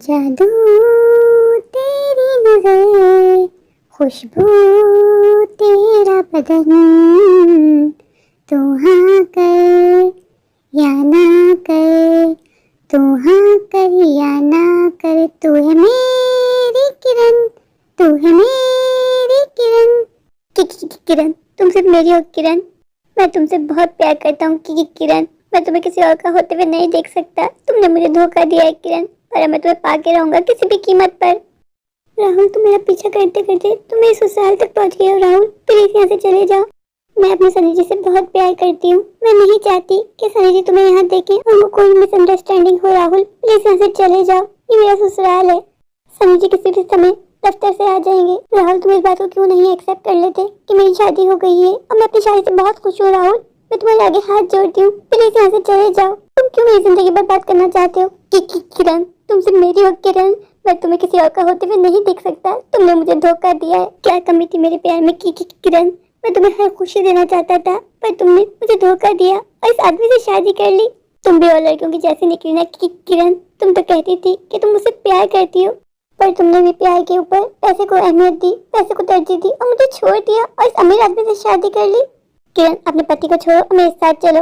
जादू तेरी नजर, खुशबू तेरा बदन, तू हाँ कर या ना कर, तू हाँ कर या ना कर, तू है मेरी किरण, तू है मेरी किरण। किरण, तुम सिर्फ मेरी हो किरण। मैं तुमसे बहुत प्यार करता हूँ किरण। मैं तुम्हें किसी और का होते हुए नहीं देख सकता। तुमने मुझे धोखा दिया है किरण, पर मैं तुम्हें पाके रहूंगा किसी भी कीमत पर। राहुल, तुम मेरा पीछा करते करते तुम मेरे ससुराल तक पहुंच गए हो। राहुल, प्लीज यहाँ से चले जाओ। मैं अपने सनी जी से बहुत प्यार करती हूँ। मैं नहीं चाहती कि सनी जी तुम्हें यहाँ देखें और वो कोई मिसअंडरस्टैंडिंग हो। राहुल, प्लीज यहाँ से चले जाओ। ये मेरा ससुराल है। सनी जी किसी भी समय दफ्तर से आ जाएंगे। राहुल, तुम इस बात को क्यों नहीं एक्सेप्ट कर लेते कि मेरी शादी हो गई है और मैं अपनी शादी से बहुत खुश हूँ। राहुल, मैं तुम्हारे आगे हाथ जोड़ती हूँ, प्लीज यहाँ से चले जाओ। तुम क्यों मेरी जिंदगी बर्बाद करना चाहते हो? किरण, तुमसे मेरी हो किरण। मैं तुम्हें किसी और का होते हुए नहीं देख सकता। तुमने मुझे धोखा दिया है। क्या कमी थी मेरे प्यार में किरण? मैं तुम्हें हर खुशी देना चाहता था, पर तुमने मुझे धोखा दिया और इस आदमी से शादी कर ली। तुम भी और लड़कियों की जैसी निकली ना किरण। तुम तो कहती थी कि तुम मुझसे प्यार करती हो, पर तुमने भी प्यार के ऊपर पैसे को अहमियत दी, पैसे को तरजीह दी और मुझे छोड़ दिया और इस अमीर आदमी से शादी कर ली। किरण, अपने पति को छोड़ो और मेरे साथ चलो।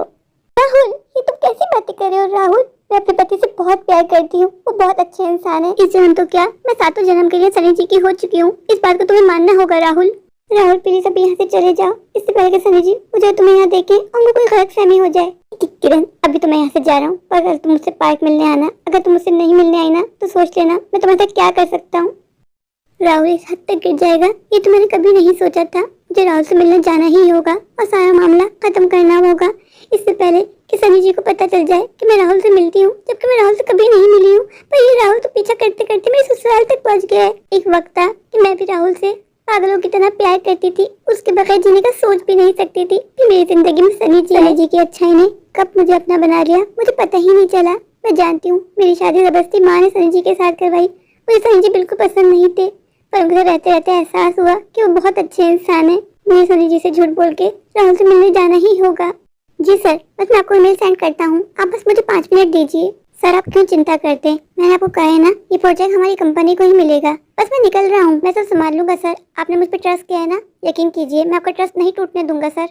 राहुल, ये तुम कैसी बातें कर रहे हो? राहुल, मैं अपने पति से बहुत प्यार करती हूँ। वो बहुत अच्छे इंसान है। इस जन्म तो क्या, मैं 7 जन्म के लिए सनी जी की हो चुकी हूँ। इस बात को तुम्हें मानना होगा। राहुल, राहुल प्लीज अभी यहाँ से चले जाओ, इससे पहले कि सनी जी मुझे तुम्हें यहाँ देखे और मुझे कोई गलतफहमी हो जाए। किरण, अभी तो मैं यहाँ से जा रहा हूँ, पर अगर तुम मुझसे पार्क मिलने आना, अगर तुम मुझसे नहीं मिलने आई ना, तो सोच लेना मैं तुम्हारे साथ क्या कर सकता हूँ। राहुल इस हद तक गिर जाएगा, ये तो मैंने कभी नहीं सोचा था। मुझे राहुल से मिलने जाना ही होगा और सारा मामला खत्म करना होगा, इससे पहले कि सनी जी को पता चल जाए कि मैं राहुल से मिलती हूँ, जबकि मैं राहुल से कभी नहीं मिली हूँ। पर ये राहुल तो पीछा करते करते मेरे ससुराल तक पहुँच गया है। एक वक्त था कि मैं भी राहुल से पागलों की तरह प्यार करती थी, उसके बगैर जीने का सोच भी नहीं सकती थी। कि मेरी जिंदगी में सनी जी की अच्छाई ने कब मुझे अपना बना लिया, मुझे पता ही नहीं चला। मैं जानती हूँ मेरी शादी जबरदस्ती माँ ने सनी जी के साथ करवाई। मुझे सनी जी बिल्कुल पसंद नहीं थे, पर मुझे रहते रहते एहसास हुआ कि वो बहुत अच्छे इंसान है। मुझे सनी जी से झूठ बोल के राहुल से मिलने जाना ही होगा। जी सर, बस मैं आपको ईमेल सेंड करता हूँ, आप बस मुझे 5 मिनट दीजिए। सर, आप क्यों चिंता करते हैं? मैंने आपको कहा है ना, ये प्रोजेक्ट हमारी कंपनी को ही मिलेगा। बस मैं निकल रहा हूँ, मैं सब संभाल लूंगा सर। आपने मुझ पर ट्रस्ट किया है ना, यकीन कीजिए मैं आपका ट्रस्ट नहीं टूटने दूंगा सर।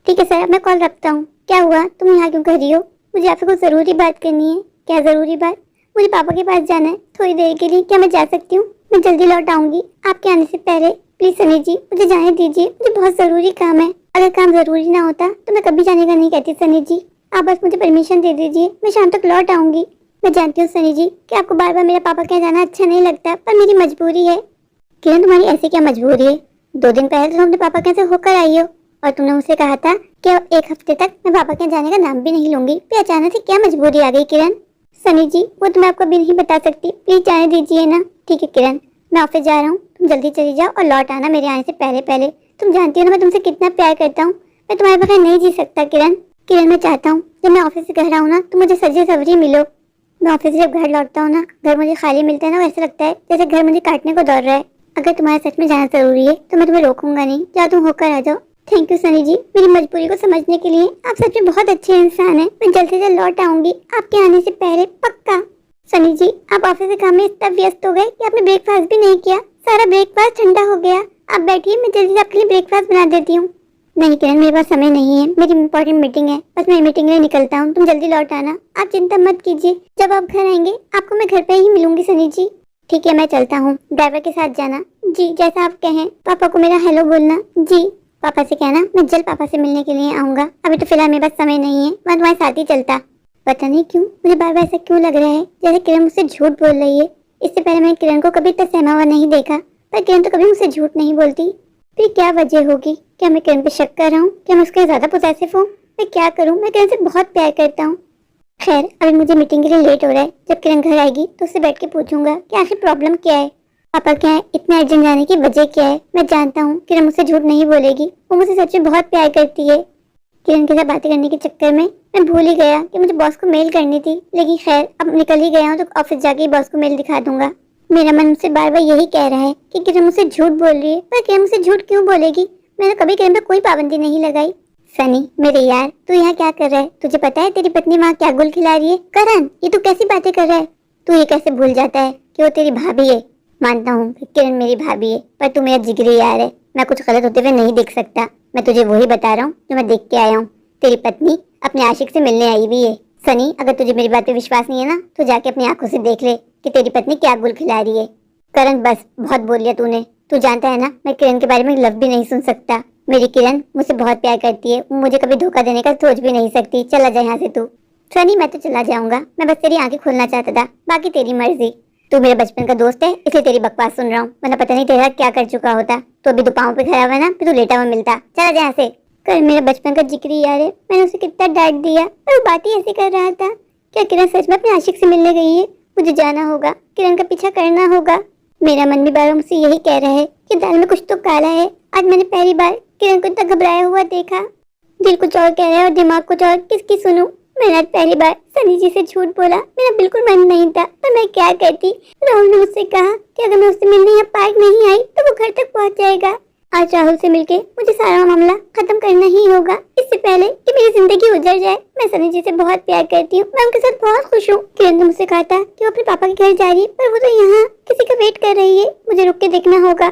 ठीक है सर, अब मैं कॉल रखता हूँ। क्या हुआ, तुम यहाँ क्यों कर रही हो? मुझे आपसे कुछ जरूरी बात करनी है। क्या जरूरी बात? मुझे पापा के पास जाना है थोड़ी देर के लिए, क्या मैं जा सकती हूँ? मैं जल्दी लौट आऊंगी आपके आने से पहले। प्लीज सनी जी, मुझे जाने दीजिए, मुझे बहुत जरूरी काम है। अगर काम जरूरी ना होता तो मैं कभी जाने का नहीं कहती सनी जी। आप बस मुझे परमिशन दे दीजिए, मैं शाम तक लौट आऊंगी। मैं जानती हूँ सनी जी कि आपको बार बार मेरे पापा के यहाँ जाना अच्छा नहीं लगता, पर मेरी मजबूरी है। किरण, तुम्हारी ऐसी क्या मजबूरी है? 2 दिन पहले तुम अपने पापा के यहाँ से होकर आई हो और तुमने मुझसे कहा था कि 1 हफ्ते तक मैं पापा के यहाँ जाने का नाम भी नहीं लूंगी। फिर अचानक से क्या मजबूरी आ गई किरण? सनी जी, वो तो मैं आपको अभी नहीं बता सकती, प्लीज जाने दीजिए ना। ठीक है किरण, मैं ऑफिस जा रहा हूँ, तुम जल्दी चली जाओ और लौट आना मेरे आने से पहले पहले। तुम जानती हो ना मैं तुमसे कितना प्यार करता हूँ। मैं तुम्हारे बगैर नहीं जी सकता किरण। किरण, मैं चाहता हूँ जब मैं ऑफिस से घर आऊँ ना, तो मुझे सजी सवरी मिलो। मैं ऑफिस से जब घर लौटता हूँ ना, घर मुझे खाली मिलता है ना, वैसे लगता है जैसे घर मुझे काटने को दौड़ रहा है। अगर तुम्हारे सच में जाना जरूरी है तो मैं तुम्हें रोकूंगा नहीं, जाओ तुम होकर आ जाओ। थैंक यू सनी जी, मेरी मजबूरी को समझने के लिए। आप सच में बहुत अच्छे इंसान हैं। मैं जल्द से जल्द लौट आऊंगी आपके आने से पहले, पक्का। सनी जी, आप ऑफिस के काम में इतना व्यस्त हो गए कि आपने ब्रेकफास्ट भी नहीं किया। सारा ब्रेकफास्ट ठंडा हो गया। आप बैठिए, मैं जल्दी से आपके लिए ब्रेकफास्ट बना देती हूँ। नहीं किरण, मेरे पास समय नहीं है, मेरी इंपॉर्टेंट मीटिंग है। बस मैं मीटिंग के लिए निकलता हूँ, तुम जल्दी लौट आना। आप चिंता मत कीजिए, जब आप घर आएंगे आपको मैं घर पे ही मिलूंगी सनी जी। ठीक है, मैं चलता हूँ। ड्राइवर के साथ जाना। जी, जैसा आप कहें। पापा को मेरा हेलो बोलना। जी, पापा से कहना मैं जल्द पापा से मिलने के लिए आऊंगा। अभी तो फिलहाल मेरे पास समय नहीं है, मैं तुम्हारे साथ ही चलता। पता नहीं क्यों मुझे बार बार ऐसा क्यों लग रहा है जैसे किरण मुझसे झूठ बोल रही है। इससे पहले मैंने किरण को कभी इतना सहमा हुआ नहीं देखा, पर किरण तो कभी मुझसे झूठ नहीं बोलती। फिर क्या वजह होगी? क्या मैं किरण पे शक कर रहा हूँ? क्या मैं उसके ज्यादा पोसेसिव हूँ? मैं क्या करूँ? मैं किरण से बहुत प्यार करता हूँ। खैर, अभी मुझे मीटिंग के लिए लेट हो रहा है। जब किरण घर आएगी तो उससे बैठ के पूछूंगा कि आखिर प्रॉब्लम क्या है, पापा क्या है, इतना अर्जेंट जाने की वजह क्या है। मैं जानता हूँ किरण मुझसे झूठ नहीं बोलेगी, वो मुझसे सच में बहुत प्यार करती है। किरण के साथ बातें करने के चक्कर में मैं भूल ही गया कि मुझे बॉस को मेल करनी थी। लेकिन खैर, अब निकल ही गया हूँ तो ऑफिस जाके ही बॉस को मेल दिखा दूंगा। मेरा मन मुझसे बार बार यही कह रहा है कि किरण मुझसे झूठ बोल रही है, पर किरण मुझसे झूठ क्यों बोलेगी? मैंने कभी किरण पर कोई पाबंदी नहीं लगाई। सनी मेरे यार, तू यहाँ क्या कर रहा है? तुझे पता है तेरी पत्नी वहाँ क्या गुल खिला रही है? करण, ये तू कैसी बातें कर रहा है? तू ये कैसे भूल जाता है कि वो तेरी भाभी है? मानता हूँ कि किरण मेरी भाभी है, पर तू मेरा जिगरी यार है। मैं कुछ गलत होते हुए नहीं देख सकता। मैं तुझे वही बता रहा हूँ जो मैं देख के आया हूँ। तेरी पत्नी अपने आशिक से मिलने आई हुई है। सनी, अगर तुझे मेरी बात पे विश्वास नहीं है ना, तो जाके अपनी आंखों से देख ले कि तेरी पत्नी क्या गुल खिला रही है। करण, बस बहुत बोल लिया तूने। तू जानता है ना, मैं किरण के बारे में लफ्ज भी नहीं सुन सकता। मेरी किरण मुझसे बहुत प्यार करती है, मुझे कभी धोखा देने का सोच भी नहीं सकती। चला जा यहाँ से तू। सनी, मैं तो चला जाऊंगा, मैं बस तेरी आंखें खोलना चाहता था, बाकी तेरी मर्जी। तू मेरे बचपन का दोस्त है, इसलिए तेरी बकवास सुन रहा हूँ, वरना पता नहीं तेरा क्या कर चुका होता। तो अभी तो पाँव पे खड़ा हुआ है ना, फिर तू लेटा हुआ मिलता। चला जा यहाँ से। कर मेरा बचपन का जिक्र यार है, मैंने उसे कितना डांट दिया, पर वो बात ही ऐसे कर रहा था। क्या किरण सच में अपने आशिक से मिलने गई है? मुझे जाना होगा, किरण का पीछा करना होगा। मेरा मन भी बार मुझसे यही कह रहा है कि दाल में कुछ तो काला है। आज मैंने पहली बार किरण को इतना घबराया हुआ देखा। दिल कुछ और कह रहा है और दिमाग कुछ और, किसकी सुनूं? मैंने आज पहली बार सनी जी से झूठ बोला। मेरा बिल्कुल मन नहीं था, पर मैं क्या करती। राहुल ने मुझसे कहा कि अगर मैं उससे मिलने यहाँ पार्क नहीं आई तो वो घर तक पहुँच जाएगा। आज राहुल से मिलके मुझे सारा मामला खत्म करना ही होगा, इससे पहले कि मेरी जिंदगी उजड़ जाए। मैं सनी जी से बहुत प्यार करती हूँ, मैं उनके साथ बहुत खुश हूँ। किरण ने मुझसे कहा था कि वो अपने पापा के घर जा रही है, पर वो तो यहाँ किसी का वेट कर रही है। मुझे रुक के देखना होगा।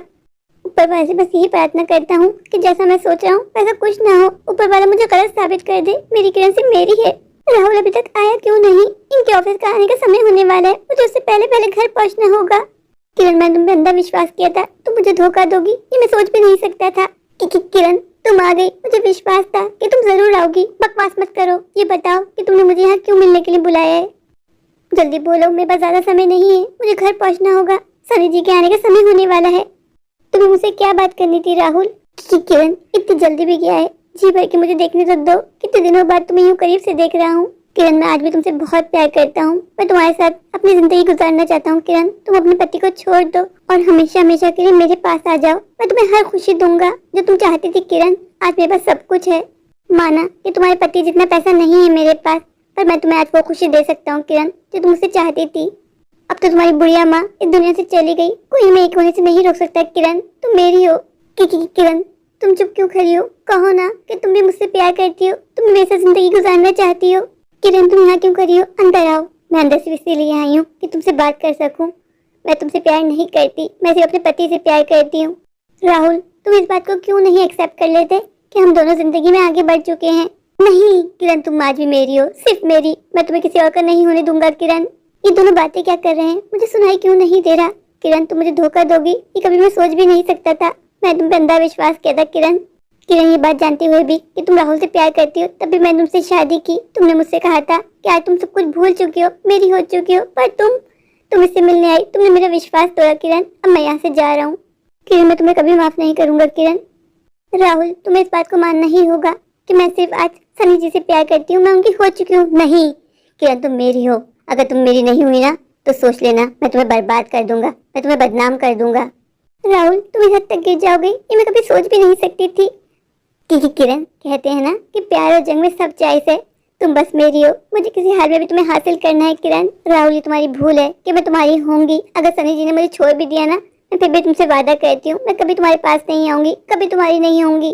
ऊपर वाले से बस यही प्रार्थना करता हूँ कि जैसा मैं सोच रहा हूँ वैसा कुछ ना हो। ऊपर वाला मुझे गलत साबित कर दे। मेरी किरण सिर्फ मेरी है। राहुल अभी तक आया क्यों नहीं? इनके ऑफिस का आने का समय होने वाला है, मुझे उससे पहले पहले घर पहुँचना होगा। किरण, मैंने तुम पे अंधा विश्वास किया था, तुम मुझे धोखा दोगी ये मैं सोच भी नहीं सकता था। किरण, तुम आ गई, मुझे विश्वास था कि तुम जरूर आओगी। बकवास मत करो, ये बताओ कि तुमने मुझे यहाँ क्यों मिलने के लिए बुलाया है? जल्दी बोलो, मेरे पास ज्यादा समय नहीं है, मुझे घर पहुँचना होगा। सनी जी के आने का समय होने वाला है। तुम्हें मुझसे क्या बात करनी थी राहुल? किरण, इतनी जल्दी भी क्या है? जी भर के मुझे देखने तो दो। कितने दिनों बाद तुम्हें यूं करीब से देख रहा हूँ। किरण, मैं आज भी तुमसे बहुत प्यार करता हूँ। मैं तुम्हारे साथ अपनी जिंदगी गुजारना चाहता हूँ। किरण, तुम अपने पति को छोड़ दो और हमेशा हमेशा के लिए मेरे पास आ जाओ। मैं तुम्हें हर खुशी दूंगा जो तुम चाहती थी। किरण, आज मेरे पास सब कुछ है। माना कि तुम्हारे पति जितना पैसा नहीं है मेरे पास, पर मैं तुम्हें आज वो खुशी दे सकता हूँ किरण, जो तुम मुझसे चाहती थी। अब तो तुम्हारी बुढ़िया माँ इस दुनिया से चली गई, कोई हमें एक होने से नहीं रोक सकता। किरण, तुम मेरी हो। किरण, तुम चुप क्यों खड़ी हो? कहो ना कि तुम भी मुझसे प्यार करती हो, तुम मेरे साथ जिंदगी गुजारना चाहती हो। किरण, तुम यहाँ क्यों खड़ी हो? अंदर आओ। मैं अंदर से इसीलिए आई हूँ कि तुमसे बात कर सकूं। मैं तुमसे प्यार नहीं करती, मैं सिर्फ अपने पति से प्यार करती हूँ। राहुल, तुम इस बात को क्यों नहीं एक्सेप्ट कर लेते कि हम दोनों जिंदगी में आगे बढ़ चुके हैं? नहीं किरण, तुम आज भी मेरी हो, सिर्फ मेरी। मैं तुम्हें किसी और का नहीं होने दूंगा। किरण, ये दोनों बातें क्या कर रहे हैं? मुझे सुनाई क्यों नहीं दे रहा? किरण, तुम मुझे धोखा दोगी ये कभी मैं सोच भी नहीं सकता था। मैं तुम पे अंधा विश्वास किया था। किरण, ये बात जानते हुए भी कि तुम राहुल से प्यार करती हो, तभी मैंने तुमसे शादी की। तुमने मुझसे कहा था कि आज तुम सब कुछ भूल चुकी हो, मेरी हो चुकी हो, पर तुम इससे मिलने आई, तुमने मेरा विश्वास तोड़ा। किरण, अब मैं यहाँ से जा रहा हूँ। किरण, मैं तुम्हें कभी माफ नहीं करूंगा। किरण, राहुल, तुम्हें इस बात को मानना ही होगा कि मैं सिर्फ आज सनी जी से प्यार करती हूँ, मैं उनकी हो चुकी हूँ। नहीं किरण, तुम मेरी हो। अगर तुम मेरी नहीं हुई ना तो सोच लेना, मैं तुम्हें बर्बाद कर दूंगा, मैं तुम्हें बदनाम कर दूंगा। राहुल, तुम इस हद तक गिर जाओगे ये मैं कभी सोच भी नहीं सकती थी। किरण, कहते हैं ना कि प्यार और जंग में सब जायज है। तुम बस मेरी हो, मुझे किसी हाल में भी तुम्हें हासिल करना है। किरण, राहुल, ये तुम्हारी भूल है कि मैं तुम्हारी होंगी। अगर सनी जी ने मुझे छोड़ भी दिया ना, मैं फिर भी तुमसे वादा करती हूँ मैं कभी तुम्हारे पास नहीं आऊंगी, कभी तुम्हारी नहीं होंगी।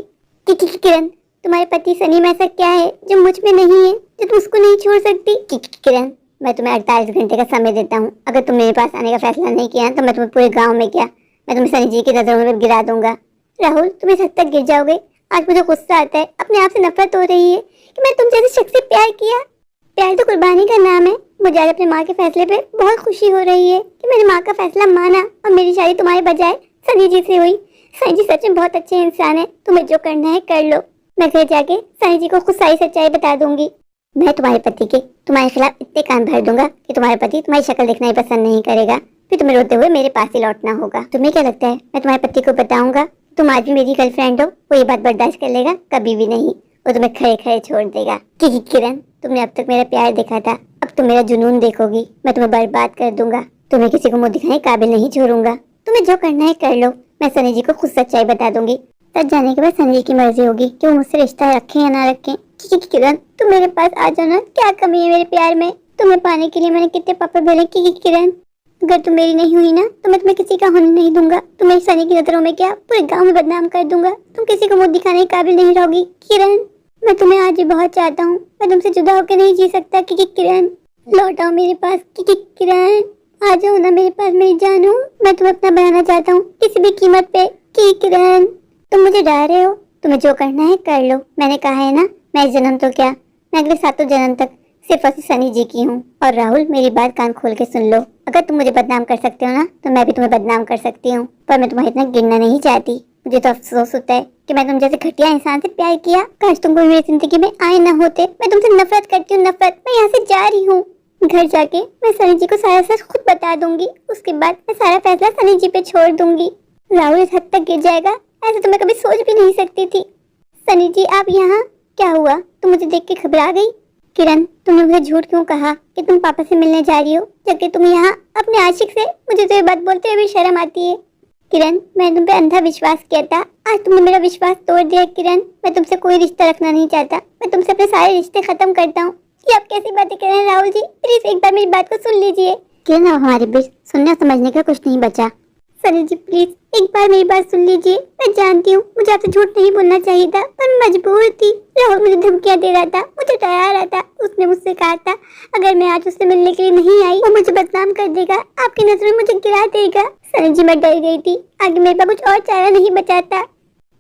किरण, तुम्हारे पति सनी में ऐसा क्या है जो मुझ में नहीं है, जो तुम उसको नहीं छोड़ सकती? किरण, मैं तुम्हें 48 घंटे का समय देता हूँ। अगर तुम मेरे पास आने का फैसला नहीं किया तो मैं तुम्हें पूरे गाँव में क्या, मैं तुम्हें सनी जी की नजरों में गिरा दूंगा। राहुल, तुम इस हद तक गिर जाओगे? आज मुझे गुस्सा आता है, अपने आप से नफरत हो रही है कि मैं तुम जैसे शख्स से प्यार किया। प्यार तो कुर्बानी का नाम है। मुझे आज अपने माँ के फैसले पे बहुत खुशी हो रही है कि मेरी माँ का फैसला माना और मेरी शादी तुम्हारे बजाय सनी जी से हुई। सनी जी सच में बहुत अच्छे इंसान है, तुम्हें जो करना है कर लो। मैं घर जाके सनी जी को खुद सारी सच्चाई बता दूंगी। मैं तुम्हारे पति के तुम्हारे खिलाफ इतने कान भर दूंगा कि तुम्हारे पति तुम्हारी शक्ल देखना ही पसंद नहीं करेगा, फिर तुम्हें रोते हुए मेरे पास ही लौटना होगा। तुम्हें क्या लगता है मैं तुम्हारे पति को बताऊंगा तुम आज भी मेरी गर्लफ्रेंड हो? वो ये बात बर्दाश्त कर लेगा? कभी भी नहीं। वो तुम्हें खड़े खड़े छोड़ देगा। किरण, तुमने अब तक मेरा प्यार देखा था, अब तुम मेरा जुनून देखोगी। मैं तुम्हें बर्बाद कर दूंगा, तुम्हें किसी को मुंह दिखाने काबिल नहीं छोड़ूंगा। तुम्हें जो करना है कर लो। मैं सनी जी को खुद सच्चाई बता दूंगी। तब जाने के बाद सनी जी की मर्जी होगी कि वो मुझसे रिश्ता रखें या ना रखें। किरण तुम मेरे पास आ जाओ ना, क्या कमी है मेरे प्यार में? तुम्हें पाने के लिए मैंने कितने पापा बोले कि किरण अगर तुम मेरी नहीं हुई ना तो मैं तुम्हें किसी का होने नहीं दूंगा। तुम्हें सनी की नजरों में क्या पूरे गांव में बदनाम कर दूंगा। तुम किसी को मुंह दिखाने के काबिल नहीं रहोगी किरण। मैं तुम्हें आज भी बहुत चाहता हूँ, मैं तुमसे जुदा होकर नहीं जी सकता कि किरण। लौट आओ मेरे पास कि किरण, आ जाओ ना मेरे पास मेरी जानू। मैं तुम्हें अपना बनाना चाहता हूँ किसी भी कीमत पे कि किरण। तुम मुझे डरा रहे हो, तुम्हें जो करना है कर लो। मैंने कहा है ना, मैं इस जन्म तो क्या, मैं अगले 7 जन्म तक सिर्फ और सिर्फ सनी जी की हूँ। और राहुल मेरी बात कान खोल के सुन लो, अगर तुम मुझे बदनाम कर सकते हो ना तो मैं भी तुम्हें बदनाम कर सकती हूँ, पर मैं तुम्हें इतना गिरना नहीं चाहती। मुझे तो अफसोस होता है कि मैं तुम जैसे घटिया इंसान से प्यार किया। काश तुमको मेरी जिंदगी में आए न होते। मैं तुमसे नफरत करती हूँ, नफरत। मैं यहाँ से जा रही हूँ। घर जाके मैं सनी जी को सारा सच खुद बता दूंगी। उसके बाद मैं सारा फैसला सनी जी पे छोड़ दूंगी। राहुल इस हद तक गिर जाएगा ऐसे तो मैं कभी सोच भी नहीं सकती थी। सनी जी आप यहाँ, क्या हुआ? तुम मुझे देख के घबरा गई? किरण तुमने मुझे झूठ क्यों कहा कि तुम पापा से मिलने जा रही हो, जबकि तुम यहाँ अपने आशिक से? मुझे तो ये बात बोलते हुए भी शर्म आती है। किरण मैंने तुम पे अंधा विश्वास किया था, आज तुमने मेरा विश्वास तोड़ दिया। किरण मैं तुमसे कोई रिश्ता रखना नहीं चाहता, मैं तुमसे अपने सारे रिश्ते खत्म करता हूँ। ये आप कैसी बातें कर रहे हैं राहुल जी? प्लीज एक बार मेरी बात को सुन लीजिए। किरण अब हमारे बीच सुनने समझने का कुछ नहीं बचा। सनी जी प्लीज एक बार मेरी बात सुन लीजिए। मैं जानती हूँ मुझे आपसे झूठ नहीं बोलना चाहिए था, पर मैं मजबूर थी। राहुल मुझे धमकियाँ दे रहा था, मुझे डरा रहा था। उसने मुझसे कहा था अगर मैं आज उससे मिलने के लिए नहीं आई वो मुझे बदनाम कर देगा, आपकी नजरों में मुझे गिरा देगा। सनी जी मैं डर गई थी, आगे मेरे पास कुछ और चारा नहीं बचा था।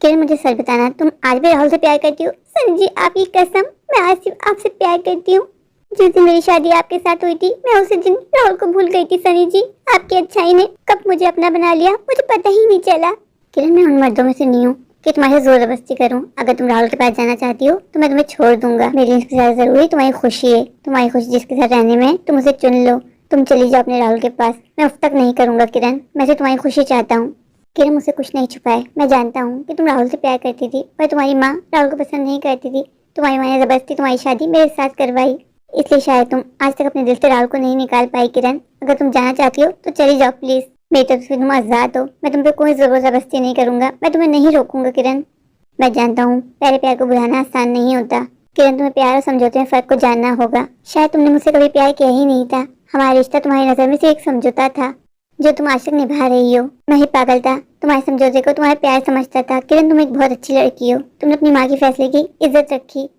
किरण मुझे सच बताना, तुम आज भी राहुल से प्यार करती हो? सनी जी आपकी कसम, मैं आज सिर्फ आपसे प्यार करती हूँ। जिस दिन मेरी शादी आपके साथ हुई थी मैं उसी दिन राहुल को भूल गई थी। सनी जी आपकी अच्छाई ने कब मुझे अपना बना लिया मुझे पता ही नहीं चला। किरण मैं उन मर्दों में से नहीं हूँ कि तुम्हारे जोर जबरदस्ती करूँ। अगर तुम राहुल के पास जाना चाहती हो तो मैं तुम्हें छोड़ दूंगा। मेरी इसके साथ जरूरी तुम्हारी खुशी है, तुम्हारी खुशी जिसके साथ रहने में तुम उसे चुन लो। तुम चली जाओ अपने राहुल के पास, मैं उफ तक नहीं करूंगा। किरण मैं सिर्फ तुम्हारी खुशी चाहता हूँ। किरण मुझसे कुछ नहीं छुपाए, मैं जानता हूँ कि तुम राहुल से प्यार करती थी, पर तुम्हारी माँ राहुल को पसंद नहीं करती थी। तुम्हारी माँ ने जबरदस्ती तुम्हारी शादी मेरे साथ करवाई, इसलिए शायद तुम आज तक अपने दिल से राहुल को नहीं निकाल पाई। किरण अगर तुम जाना चाहती हो तो चली जाओ प्लीज, मेरी तरफ से तुम आजाद हो। मैं तुम पे कोई जबरदस्ती नहीं करूंगा, मैं तुम्हें नहीं रोकूंगा। किरण मैं जानता हूँ पहले प्यार को बुलाना आसान नहीं होता। किरण तुम्हें प्यार और समझौते में फर्क को जानना होगा। शायद तुमने मुझसे कभी प्यार किया ही नहीं था। हमारा रिश्ता तुम्हारी नजर में से एक समझौता था जो तुम आज तक निभा रही हो। मैं ही पागल था, तुम्हारे समझौते को तुम्हारा प्यार समझता था। किरण तुम एक बहुत अच्छी लड़की हो, तुमने अपनी माँ के फैसले की इज्जत रखी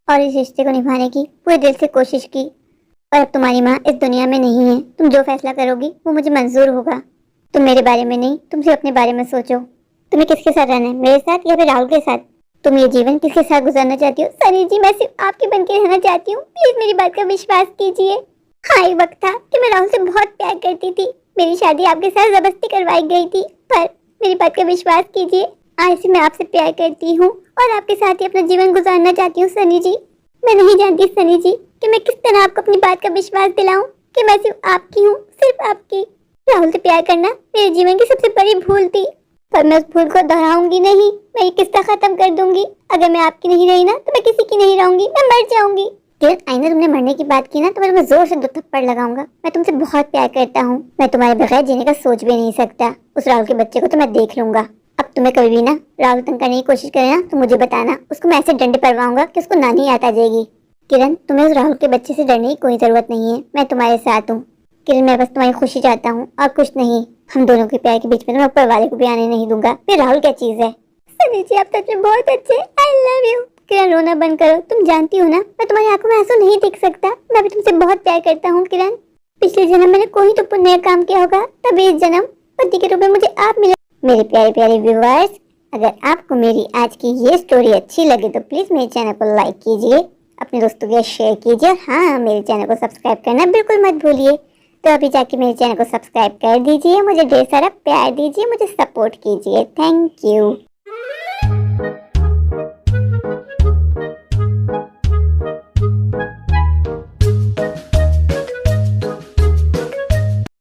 और इस रिश्ते को निभाने की पूरे दिल से कोशिश की। और अब तुम्हारी माँ इस दुनिया में नहीं है, तुम जो फैसला करोगी वो मुझे मंजूर होगा। तुम मेरे बारे में नहीं, तुम सिर्फ अपने बारे में सोचो। तुम्हें किसके साथ रहना है, मेरे साथ या फिर राहुल के साथ? तुम ये जीवन किसके साथ गुजारना चाहती हो? सनी जी मैं सिर्फ आपके बन के रहना चाहती हूँ, प्लीज मेरी बात का विश्वास कीजिए। हाँ एक वक्त था कि मैं राहुल से बहुत प्यार करती थी, मेरी शादी आपके साथ जबरदस्ती करवाई गई थी, पर मेरी बात का विश्वास कीजिए आज से मैं आपसे प्यार करती हूँ और आपके साथ ही अपना जीवन गुजारना चाहती हूँ। सनी जी मैं नहीं जानती सनी जी कि मैं किस तरह आपको अपनी बात का विश्वास दिलाऊं कि मैं सिर्फ आपकी हूँ, सिर्फ आपकी। राहुल से प्यार करना मेरे जीवन की सबसे बड़ी भूल थी, पर मैं उस भूल को दोहराऊंगी नहीं। मैं ये किस्सा खत्म कर दूंगी। अगर मैं आपकी नहीं रही ना तो मैं किसी की नहीं रहूंगी, मैं मर जाऊंगी। किरण आईना तुमने मरने की बात की ना तो मैं तुम्हें जोर से 2 थप्पड़ लगाऊंगा। मैं तुमसे बहुत प्यार करता हूँ, मैं तुम्हारे बगैर जीने का सोच भी नहीं सकता। उस राहुल के बच्चे को तो मैं देख लूंगा। अब तुम्हें कभी भी ना राहुल तंग करने की कोशिश करे ना तो मुझे बताना, उसको मैं ऐसे डंडे पड़वाऊंगा कि उसको नानी याद आ जाएगी। किरण तुम्हें उस राहुल के बच्चे से डरने की कोई जरूरत नहीं है, मैं तुम्हारे साथ हूँ। किरण मैं बस तुम्हारी खुशी चाहता हूँ और कुछ नहीं। हम दोनों के प्यार के बीच में तो मैं ऊपर वाले को भी आने नहीं दूंगा। फिर राहुल क्या चीज है? सनी जी आप सच में बहुत अच्छे, आई लव यू। किरण रोना बंद करो, तुम जानती हो ना मैं तुम्हारी आंखों में आंसू नहीं देख सकता। मैं भी तुमसे बहुत प्यार करता हूँ किरण। पिछले जन्म मैंने कोई तो पुण्य काम किया होगा, तभी इस जन्म पति के रूप में मुझे आप मिले। मेरे प्यारे प्यारे व्यूअर्स, अगर आपको मेरी आज की ये स्टोरी अच्छी लगे तो प्लीज मेरे चैनल को लाइक कीजिए, अपने दोस्तों के शेयर कीजिए और हाँ मेरे चैनल को सब्सक्राइब करना बिल्कुल मत भूलिए। तो अभी जाके मेरे चैनल को सब्सक्राइब कर दीजिए, मुझे ढेर सारा प्यार दीजिए, मुझे सपोर्ट कीजिए। Thank you.